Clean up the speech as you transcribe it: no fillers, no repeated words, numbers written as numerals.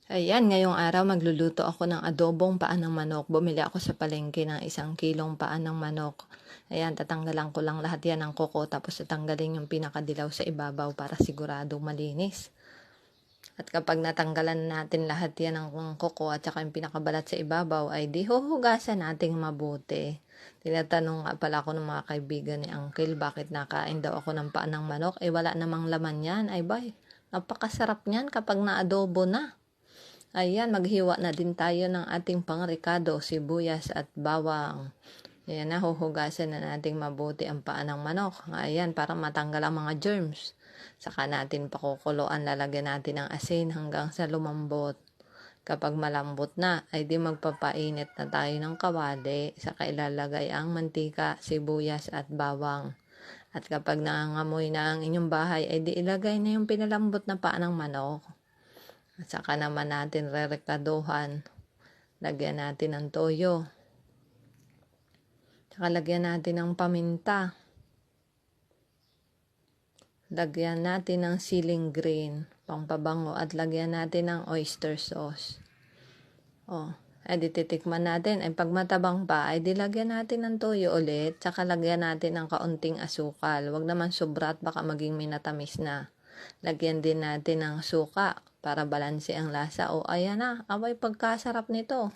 Ayan, ngayong araw magluluto ako ng adobong paa ng manok. Bumili ako sa palengke ng 1 kilong paa ng manok. Ayan, tatanggalan ko lang lahat yan ng kuko tapos tatanggalin yung pinakadilaw sa ibabaw para siguradong malinis. At kapag natanggalan natin lahat yan ng kuko at saka yung pinakabalat sa ibabaw ay di huhugasan nating mabuti. Tinatanong nga pala ako ng mga kaibigan ni Uncle bakit nakain daw ako ng paa ng manok. Wala namang laman yan. Ay bay, napakasarap niyan kapag naadobo na. Ayan, maghiwa na din tayo ng ating pangrekado, sibuyas at bawang. Ayan na, huhugasan na nating mabuti ang paa ng manok. Ayan, para matanggal ang mga germs. Saka natin pakukuluan, lalagyan natin ng asin hanggang sa lumambot. Kapag malambot na, ay di magpapainit na tayo ng kawali. Saka ilalagay ang mantika, sibuyas at bawang. At kapag nangangamoy na ang inyong bahay, ay di ilagay na yung pinalambot na paa ng manok. At saka naman natin rerekaduhan. Lagyan natin ng toyo. Saka lagyan natin ng paminta. Lagyan natin ng siling green, pangpabango, at lagyan natin ng oyster sauce. Ay titikman natin. Ay pag matabang pa, ay dilagyan natin ng toyo ulit. Saka lagyan natin ng kaunting asukal. Huwag naman sobra at baka maging minatamis na. Lagyan din natin ng suka para balanse ang lasa. Ayan na, abay pagkasarap nito.